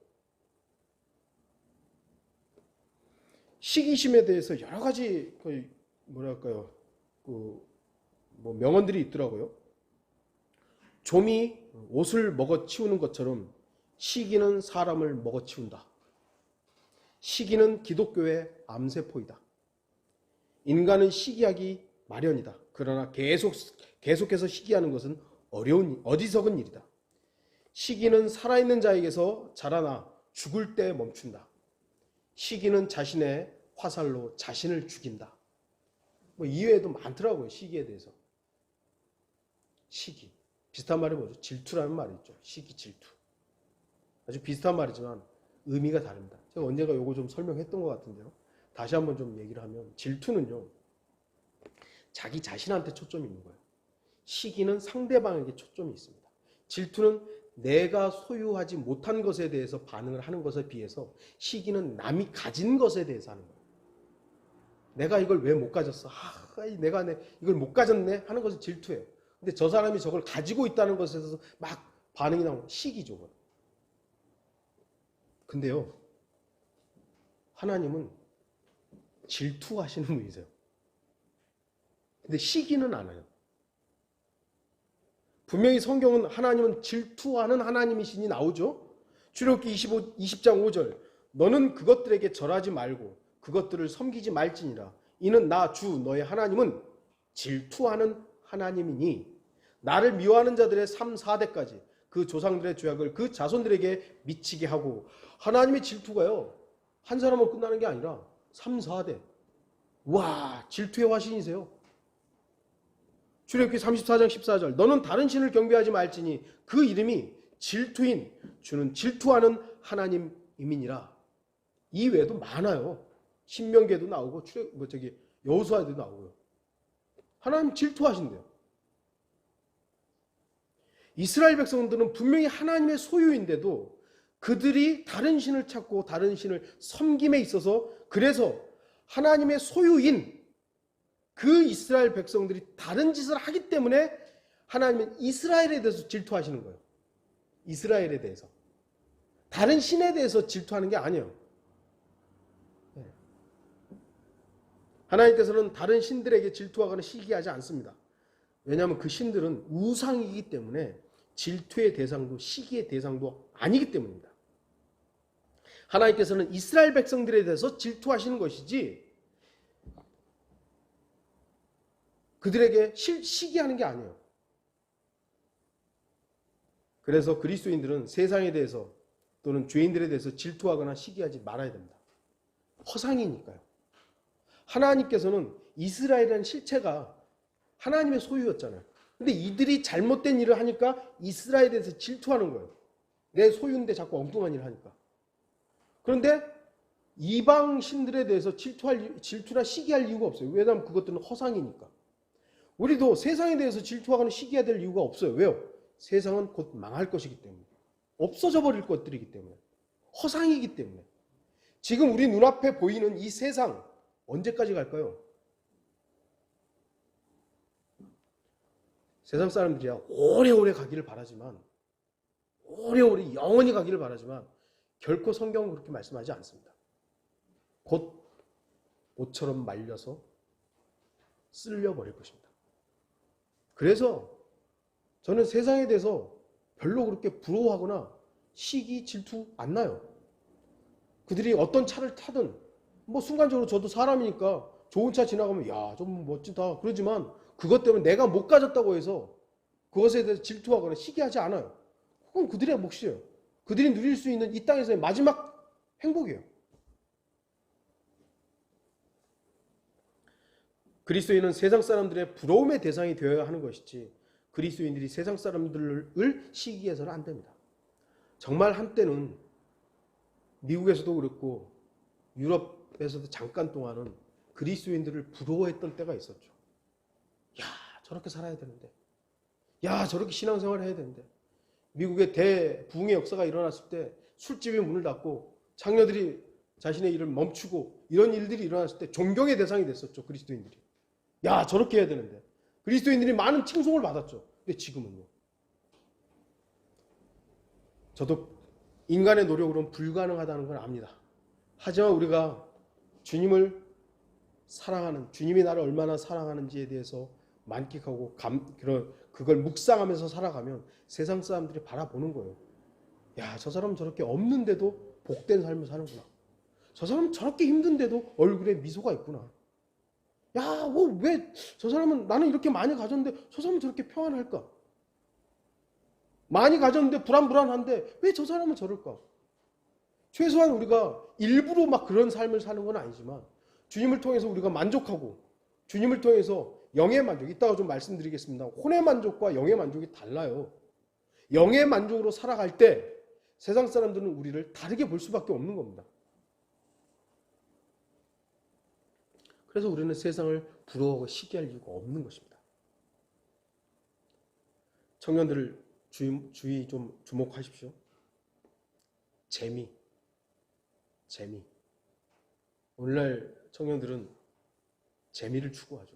시기심에 대해서 여러 가지 뭐랄까요, 뭐 명언들이 있더라고요. 좀이 옷을 먹어치우는 것처럼 시기는 사람을 먹어치운다. 시기는 기독교의 암세포이다. 인간은 시기하기 마련이다. 그러나 계속해서 시기하는 것은 어리석은 일이다. 시기는 살아있는 자에게서 자라나 죽을 때 멈춘다. 시기는 자신의 화살로 자신을 죽인다. 뭐 이외에도 많더라고요. 시기에 대해서. 시기. 비슷한 말이 뭐죠? 질투라는 말이 있죠. 시기, 질투. 아주 비슷한 말이지만 의미가 다릅니다. 제가 언젠가 요거 좀 설명했던 것 같은데요. 다시 한번 좀 얘기를 하면 질투는요. 자기 자신한테 초점이 있는 거예요. 시기는 상대방에게 초점이 있습니다. 질투는 내가 소유하지 못한 것에 대해서 반응을 하는 것에 비해서 시기는 남이 가진 것에 대해서 하는 거예요. 내가 이걸 왜 못 가졌어? 내가 이걸 못 가졌네? 하는 것은 질투예요. 근데 저 사람이 저걸 가지고 있다는 것에 대해서 막 반응이 나오는 시기죠. 근데요, 하나님은 질투하시는 분이세요. 근데 시기는 않아요. 분명히 성경은 하나님은 질투하는 하나님이시니 나오죠. 출애굽기 20장 5절 너는 그것들에게 절하지 말고 그것들을 섬기지 말지니라. 이는 나 주 너의 하나님은 질투하는 하나님이니 나를 미워하는 자들의 3, 4대까지 그 조상들의 죄악을 그 자손들에게 미치게 하고. 하나님의 질투가요, 한 사람으로 끝나는 게 아니라 3, 4대. 와, 질투의 화신이세요. 출애굽기 34장 14절 너는 다른 신을 경배하지 말지니 그 이름이 질투인 주는 질투하는 하나님이니라. 이 외에도 많아요. 신명기에도 나오고 여호수아에도 나오고요. 하나님 질투하신대요. 이스라엘 백성들은 분명히 하나님의 소유인데도 그들이 다른 신을 찾고 다른 신을 섬김에 있어서, 그래서 하나님의 소유인 그 이스라엘 백성들이 다른 짓을 하기 때문에 하나님은 이스라엘에 대해서 질투하시는 거예요. 이스라엘에 대해서. 다른 신에 대해서 질투하는 게 아니에요. 하나님께서는 다른 신들에게 질투하거나 시기하지 않습니다. 왜냐하면 그 신들은 우상이기 때문에 질투의 대상도 시기의 대상도 아니기 때문입니다. 하나님께서는 이스라엘 백성들에 대해서 질투하시는 것이지 그들에게 시기하는 게 아니에요. 그래서 그리스도인들은 세상에 대해서 또는 죄인들에 대해서 질투하거나 시기하지 말아야 됩니다. 허상이니까요. 하나님께서는 이스라엘이라는 실체가 하나님의 소유였잖아요. 근데 이들이 잘못된 일을 하니까 이스라엘에 대해서 질투하는 거예요. 내 소유인데 자꾸 엉뚱한 일을 하니까. 그런데 이방 신들에 대해서 질투나 시기할 이유가 없어요. 왜냐하면 그것들은 허상이니까. 우리도 세상에 대해서 질투하거나 시기해야 될 이유가 없어요. 왜요? 세상은 곧 망할 것이기 때문에. 없어져 버릴 것들이기 때문에. 허상이기 때문에. 지금 우리 눈앞에 보이는 이 세상 언제까지 갈까요? 세상 사람들이야 오래오래 가기를 바라지만, 오래오래 영원히 가기를 바라지만 결코 성경은 그렇게 말씀하지 않습니다. 곧 옷처럼 말려서 쓸려버릴 것입니다. 그래서 저는 세상에 대해서 별로 그렇게 부러워하거나 시기, 질투 안 나요. 그들이 어떤 차를 타든 뭐 순간적으로 저도 사람이니까 좋은 차 지나가면 야, 좀 멋지다 그러지만 그것 때문에 내가 못 가졌다고 해서 그것에 대해서 질투하거나 시기하지 않아요. 그건 그들의 몫이에요. 그들이 누릴 수 있는 이 땅에서의 마지막 행복이에요. 그리스도인은 세상 사람들의 부러움의 대상이 되어야 하는 것이지 그리스도인들이 세상 사람들을 시기해서는 안 됩니다. 정말 한때는 미국에서도 그렇고 유럽에서도 잠깐 동안은 그리스도인들을 부러워했던 때가 있었죠. 야, 저렇게 살아야 되는데. 야, 저렇게 신앙생활을 해야 되는데. 미국의 대부흥의 역사가 일어났을 때 술집이 문을 닫고 장녀들이 자신의 일을 멈추고 이런 일들이 일어났을 때 존경의 대상이 됐었죠. 그리스도인들이. 야, 저렇게 해야 되는데. 그리스도인들이 많은 칭송을 받았죠. 근데 지금은요. 저도 인간의 노력으로는 불가능하다는 걸 압니다. 하지만 우리가 주님을 사랑하는, 주님이 나를 얼마나 사랑하는지에 대해서 만끽하고 그걸 묵상하면서 살아가면 세상 사람들이 바라보는 거예요. 야, 저 사람은 저렇게 없는데도 복된 삶을 사는구나. 저 사람은 저렇게 힘든데도 얼굴에 미소가 있구나. 야, 왜 저 사람은 나는 이렇게 많이 가졌는데 저 사람은 저렇게 평안할까? 많이 가졌는데 불안한데 왜 저 사람은 저럴까? 최소한 우리가 일부러 막 그런 삶을 사는 건 아니지만 주님을 통해서 우리가 만족하고 주님을 통해서 영의 만족, 이따가 좀 말씀드리겠습니다. 혼의 만족과 영의 만족이 달라요. 영의 만족으로 살아갈 때 세상 사람들은 우리를 다르게 볼 수밖에 없는 겁니다. 그래서 우리는 세상을 부러워하고 시기할 이유가 없는 것입니다. 청년들 주의 좀 주목하십시오. 재미. 오늘날 청년들은 재미를 추구하죠.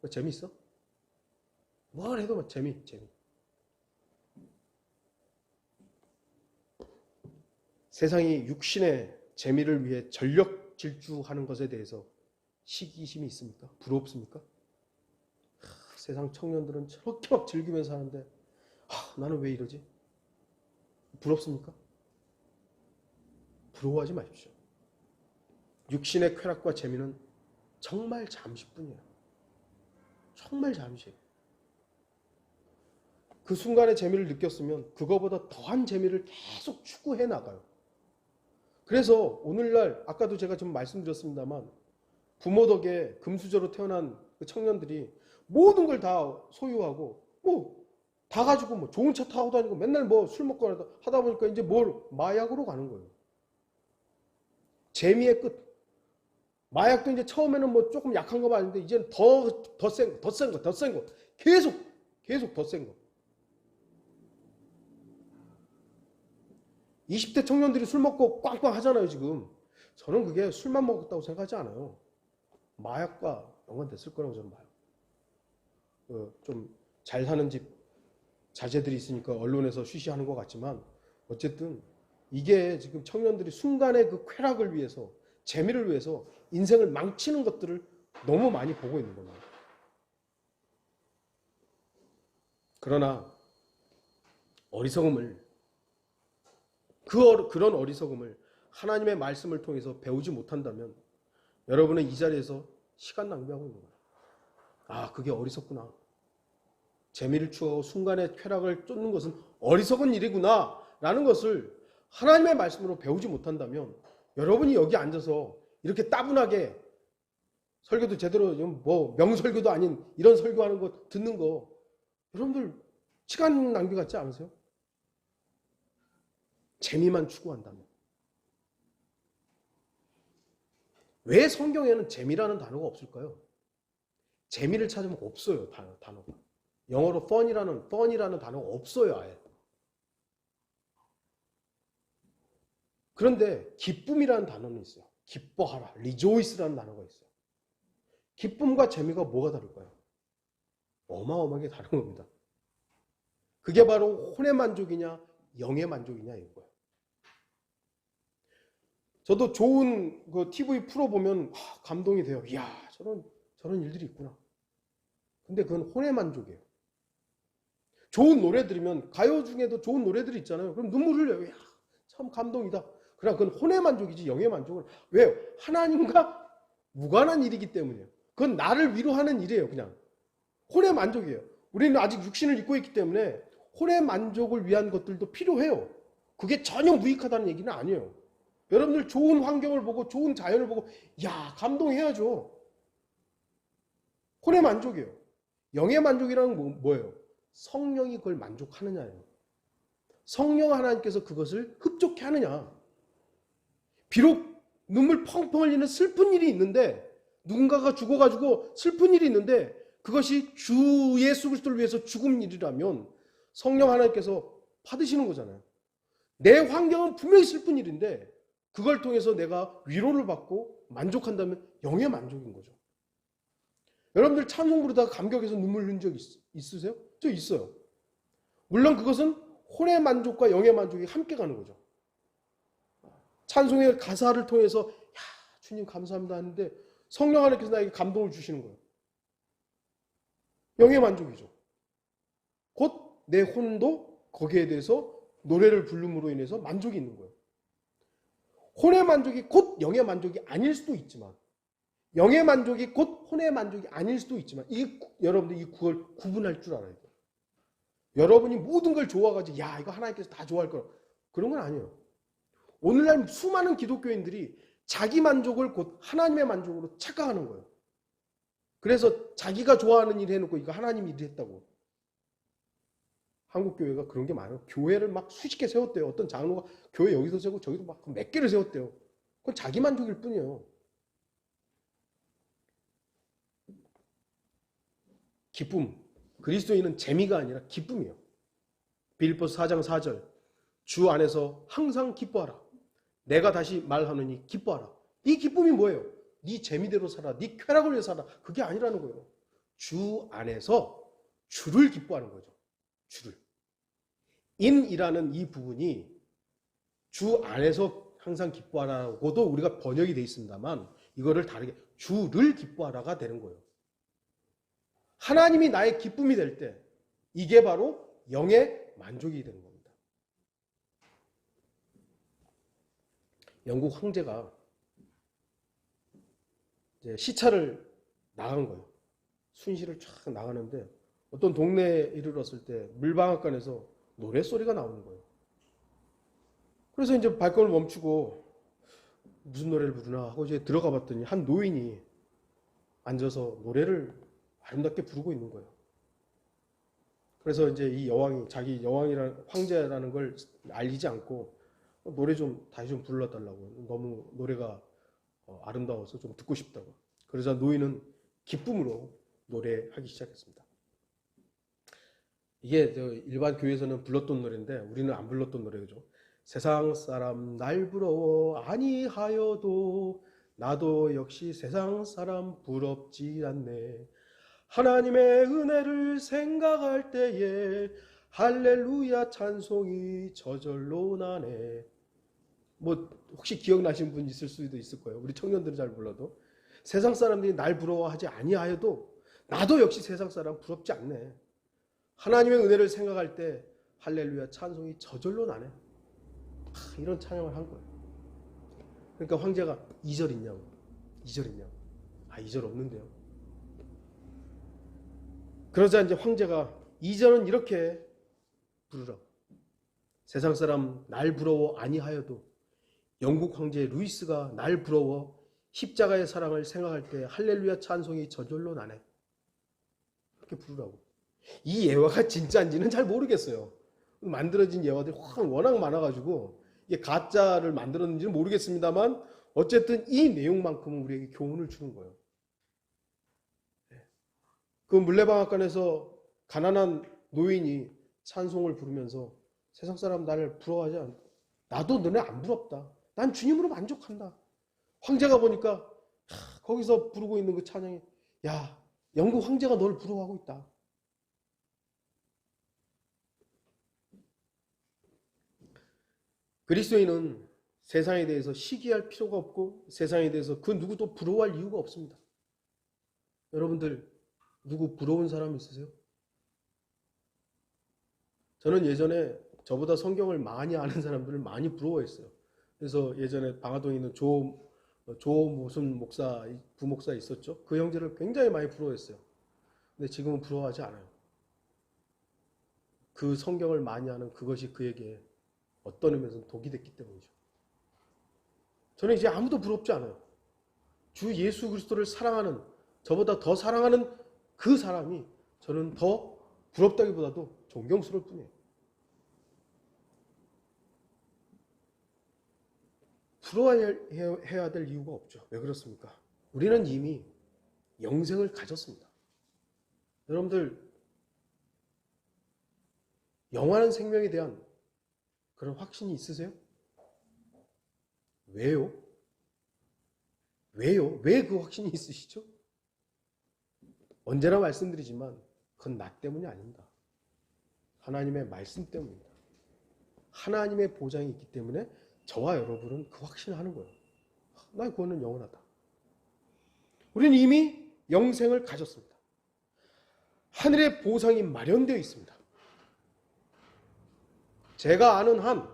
재미있어? 뭘 해도 막 재미. 세상이 육신의 재미를 위해 전력 질주하는 것에 대해서 시기심이 있습니까? 부럽습니까? 세상 청년들은 저렇게 막 즐기면서 사는데 나는 왜 이러지? 부럽습니까? 부러워하지 마십시오. 육신의 쾌락과 재미는 정말 잠시뿐이에요. 정말 잠시. 그 순간의 재미를 느꼈으면 그거보다 더한 재미를 계속 추구해 나가요. 그래서 오늘날 아까도 제가 좀 말씀드렸습니다만 부모 덕에 금수저로 태어난 그 청년들이 모든 걸 다 소유하고 다 가지고 좋은 차 타고 다니고 맨날 술 먹고 하다 보니까 이제 마약으로 가는 거예요. 재미의 끝. 마약도 이제 처음에는 조금 약한 거 맞는데 이제는 더 센 거. 계속 더 센 거. 20대 청년들이 술 먹고 꽝꽝 하잖아요, 지금. 저는 그게 술만 먹었다고 생각하지 않아요. 마약과 연관됐을 거라고 저는 봐요. 좀 잘 사는 집 자제들이 있으니까 언론에서 쉬쉬하는 것 같지만 어쨌든 이게 지금 청년들이 순간의 그 쾌락을 위해서 재미를 위해서 인생을 망치는 것들을 너무 많이 보고 있는 겁니다. 그러나 그런 어리석음을 하나님의 말씀을 통해서 배우지 못한다면 여러분은 이 자리에서 시간 낭비하고 있는 거예요. 그게 어리석구나. 재미를 추구하고 순간의 쾌락을 쫓는 것은 어리석은 일이구나 라는 것을 하나님의 말씀으로 배우지 못한다면 여러분이 여기 앉아서 이렇게 따분하게 설교도 제대로 명설교도 아닌 이런 설교하는 거 듣는 거 여러분들 시간 낭비 같지 않으세요? 재미만 추구한다면. 왜 성경에는 재미라는 단어가 없을까요? 재미를 찾으면 없어요, 단어가. 영어로 fun이라는 단어가 없어요, 아예. 그런데 기쁨이라는 단어는 있어요. 기뻐하라, rejoice라는 단어가 있어요. 기쁨과 재미가 뭐가 다를까요? 어마어마하게 다른 겁니다. 그게 바로 혼의 만족이냐 영의 만족이냐 이거예요. 저도 좋은 그 TV 프로 보면 감동이 돼요. 이야, 저런 일들이 있구나. 근데 그건 혼의 만족이에요. 좋은 노래 들으면 가요 중에도 좋은 노래들이 있잖아요. 그럼 눈물 흘려요. 이야, 참 감동이다. 그러나 그건 혼의 만족이지 영의 만족은 왜요? 하나님과 무관한 일이기 때문이에요. 그건 나를 위로하는 일이에요. 그냥 혼의 만족이에요. 우리는 아직 육신을 입고 있기 때문에 혼의 만족을 위한 것들도 필요해요. 그게 전혀 무익하다는 얘기는 아니에요. 여러분들 좋은 환경을 보고 좋은 자연을 보고 야 감동해야죠. 혼의 만족이에요. 영의 만족이란 뭐예요? 성령이 그걸 만족하느냐예요. 성령 하나님께서 그것을 흡족해 하느냐. 비록 눈물 펑펑 흘리는 슬픈 일이 있는데, 누군가가 죽어가지고 슬픈 일이 있는데 그것이 주 예수 그리스도를 위해서 죽은 일이라면 성령 하나님께서 받으시는 거잖아요. 내 환경은 분명히 슬픈 일인데 그걸 통해서 내가 위로를 받고 만족한다면 영의 만족인 거죠. 여러분들 찬송 부르다가 감격해서 눈물 흘린 적 있으세요? 저 있어요. 물론 그것은 혼의 만족과 영의 만족이 함께 가는 거죠. 찬송의 가사를 통해서 야, 주님 감사합니다 하는데 성령 하나님께서 나에게 감동을 주시는 거예요. 영의 만족이죠. 곧 내 혼도 거기에 대해서 노래를 부름으로 인해서 만족이 있는 거예요. 혼의 만족이 곧 영의 만족이 아닐 수도 있지만, 영의 만족이 곧 혼의 만족이 아닐 수도 있지만, 여러분들 그걸 구분할 줄 알아야 돼요. 여러분이 모든 걸 좋아가지고 야 이거 하나님께서 다 좋아할 거라 그런 건 아니에요. 오늘날 수많은 기독교인들이 자기 만족을 곧 하나님의 만족으로 착각하는 거예요. 그래서 자기가 좋아하는 일 해놓고 이거 하나님이 일 했다고. 한국 교회가 그런 게 많아요. 교회를 막 수십 개 세웠대요. 어떤 장로가 교회 여기서 세우고 저기도 막 몇 개를 세웠대요. 그건 자기 만족일 뿐이에요. 기쁨. 그리스도인은 재미가 아니라 기쁨이에요. 빌립보서 4장 4절. 주 안에서 항상 기뻐하라. 내가 다시 말하노니 기뻐하라. 이 기쁨이 뭐예요? 네 재미대로 살아. 네 쾌락을 위해 살아. 그게 아니라는 거예요. 주 안에서 주를 기뻐하는 거죠. 주를. 인이라는 이 부분이 주 안에서 항상 기뻐하라고도 우리가 번역이 되어 있습니다만 이거를 다르게 주를 기뻐하라가 되는 거예요. 하나님이 나의 기쁨이 될 때 이게 바로 영의 만족이 되는 겁니다. 영국 황제가 이제 시차를 나간 거예요. 순시를 쫙 나가는데 어떤 동네에 이르렀을 때 물방앗간에서 노랫소리가 나오는 거예요. 그래서 이제 발걸음을 멈추고 무슨 노래를 부르나 하고 이제 들어가 봤더니 한 노인이 앉아서 노래를 아름답게 부르고 있는 거예요. 그래서 이제 이 여왕이 자기 여왕이라는 황제라는 걸 알리지 않고 노래 좀 다시 좀 불러달라고. 너무 노래가 아름다워서 좀 듣고 싶다고. 그러자 노인은 기쁨으로 노래하기 시작했습니다. 이게 일반 교회에서는 불렀던 노래인데 우리는 안 불렀던 노래죠. 세상 사람 날 부러워 아니하여도 나도 역시 세상 사람 부럽지 않네. 하나님의 은혜를 생각할 때에 할렐루야 찬송이 저절로 나네. 뭐 혹시 기억나시는 분 있을 수도 있을 거예요. 우리 청년들은 잘 몰라도 세상 사람들이 날 부러워하지 아니하여도 나도 역시 세상 사람 부럽지 않네. 하나님의 은혜를 생각할 때 할렐루야 찬송이 저절로 나네. 이런 찬양을 한 거예요. 그러니까 황제가 2절 있냐고. 2절 있냐고. 2절 없는데요. 그러자 이제 황제가 2절은 이렇게 부르라고. 세상 사람 날 부러워 아니하여도 영국 황제 루이스가 날 부러워 십자가의 사랑을 생각할 때 할렐루야 찬송이 저절로 나네. 그렇게 부르라고. 이 예화가 진짜인지는 잘 모르겠어요. 만들어진 예화들이 워낙 많아가지고 이게 가짜를 만들었는지는 모르겠습니다만 어쨌든 이 내용만큼은 우리에게 교훈을 주는 거예요. 그 물레방앗간에서 가난한 노인이 찬송을 부르면서 세상 사람 나를 부러워하지 않다. 나도 너네 안 부럽다. 난 주님으로 만족한다. 황제가 보니까 거기서 부르고 있는 그 찬양이 야 영국 황제가 너를 부러워하고 있다. 그리스도인은 세상에 대해서 시기할 필요가 없고 세상에 대해서 그 누구도 부러워할 이유가 없습니다. 여러분들 누구 부러운 사람 있으세요? 저는 예전에 저보다 성경을 많이 아는 사람들을 많이 부러워했어요. 그래서 예전에 방화동에 있는 조 무슨 목사, 부목사 있었죠. 그 형제를 굉장히 많이 부러워했어요. 근데 지금은 부러워하지 않아요. 그 성경을 많이 아는 그것이 그에게 어떤 의미에서는 독이 됐기 때문이죠. 저는 이제 아무도 부럽지 않아요. 주 예수 그리스도를 사랑하는, 저보다 더 사랑하는 그 사람이 저는 더 부럽다기보다도 존경스러울 뿐이에요. 부러워해야 될 이유가 없죠. 왜 그렇습니까? 우리는 이미 영생을 가졌습니다. 여러분들 영원한 생명에 대한 그런 확신이 있으세요? 왜요? 왜요? 왜 그 확신이 있으시죠? 언제나 말씀드리지만 그건 나 때문이 아닙니다. 하나님의 말씀 때문입니다. 하나님의 보장이 있기 때문에 저와 여러분은 그 확신을 하는 거예요. 나의 구원은 영원하다. 우리는 이미 영생을 가졌습니다. 하늘의 보상이 마련되어 있습니다. 제가 아는 한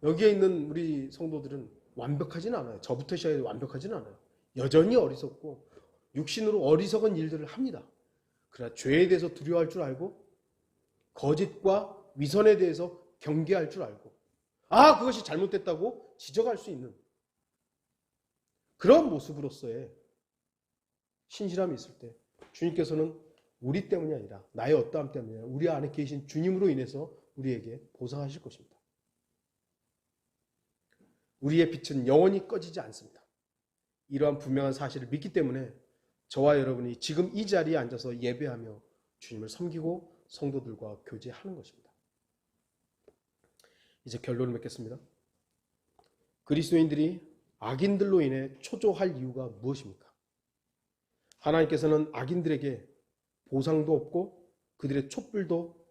여기에 있는 우리 성도들은 완벽하지는 않아요. 저부터 시작해서 완벽하지는 않아요. 여전히 어리석고 육신으로 어리석은 일들을 합니다. 그러나 죄에 대해서 두려워할 줄 알고 거짓과 위선에 대해서 경계할 줄 알고 그것이 잘못됐다고 지적할 수 있는 그런 모습으로서의 신실함이 있을 때 주님께서는 우리 때문이 아니라 나의 어떠함 때문이 아니라 우리 안에 계신 주님으로 인해서 우리에게 보상하실 것입니다. 우리의 빛은 영원히 꺼지지 않습니다. 이러한 분명한 사실을 믿기 때문에 저와 여러분이 지금 이 자리에 앉아서 예배하며 주님을 섬기고 성도들과 교제하는 것입니다. 이제 결론을 맺겠습니다. 그리스도인들이 악인들로 인해 초조할 이유가 무엇입니까? 하나님께서는 악인들에게 보상도 없고 그들의 촛불도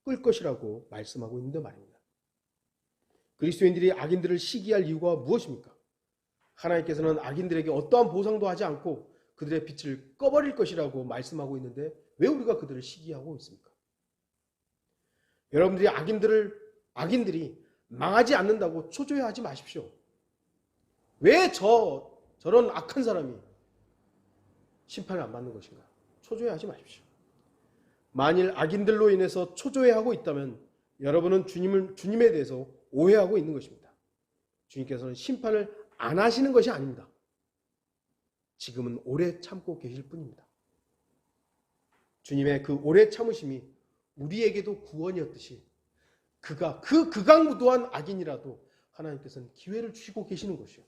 끌 것이라고 말씀하고 있는데 말입니다. 그리스도인들이 악인들을 시기할 이유가 무엇입니까? 하나님께서는 악인들에게 어떠한 보상도 하지 않고 그들의 빛을 꺼버릴 것이라고 말씀하고 있는데 왜 우리가 그들을 시기하고 있습니까? 여러분들이 악인들이 망하지 않는다고 초조해하지 마십시오. 왜 저런 악한 사람이 심판을 안 받는 것인가? 초조해하지 마십시오. 만일 악인들로 인해서 초조해하고 있다면 여러분은 주님에 대해서 오해하고 있는 것입니다. 주님께서는 심판을 안 하시는 것이 아닙니다. 지금은 오래 참고 계실 뿐입니다. 주님의 그 오래 참으심이 우리에게도 구원이었듯이 그가 극악무도한 악인이라도 하나님께서는 기회를 주시고 계시는 것이요.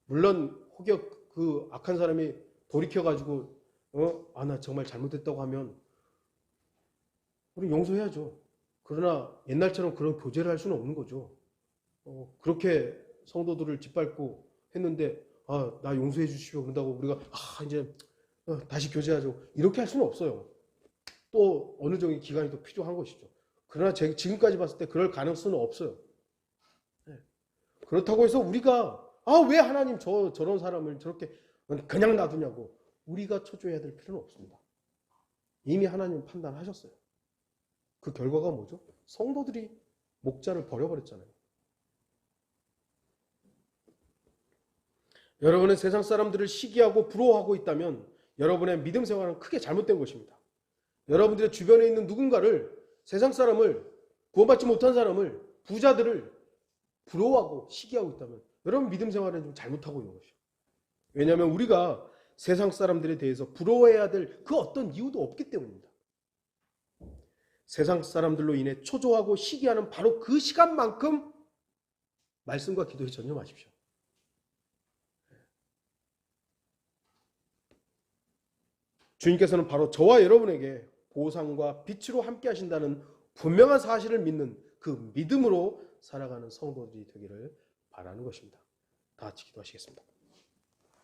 물론 혹여 그 악한 사람이 돌이켜가지고 나 정말 잘못했다고 하면 우리 용서해야죠. 그러나 옛날처럼 그런 교제를 할 수는 없는 거죠. 그렇게 성도들을 짓밟고 했는데 나 용서해 주십시오 그런다고 우리가 이제 다시 교제하죠. 이렇게 할 수는 없어요. 또 어느 정도 기간이 또 필요한 것이죠. 그러나 지금까지 봤을 때 그럴 가능성은 없어요. 그렇다고 해서 우리가 왜 하나님 저런 사람을 저렇게 그냥 놔두냐고 우리가 초조해야 될 필요는 없습니다. 이미 하나님 판단하셨어요. 그 결과가 뭐죠? 성도들이 목자를 버려버렸잖아요. 여러분은 세상 사람들을 시기하고 부러워하고 있다면 여러분의 믿음 생활은 크게 잘못된 것입니다. 여러분들의 주변에 있는 누군가를, 세상 사람을, 구원받지 못한 사람을, 부자들을 부러워하고 시기하고 있다면 여러분 믿음 생활은 좀 잘못하고 있는 것이죠. 왜냐하면 우리가 세상 사람들에 대해서 부러워해야 될 그 어떤 이유도 없기 때문입니다. 세상 사람들로 인해 초조하고 시기하는 바로 그 시간만큼 말씀과 기도에 전념하십시오. 주님께서는 바로 저와 여러분에게 보상과 빛으로 함께 하신다는 분명한 사실을 믿는 그 믿음으로 살아가는 성도들이 되기를 바라는 것입니다. 다 같이 기도하시겠습니다.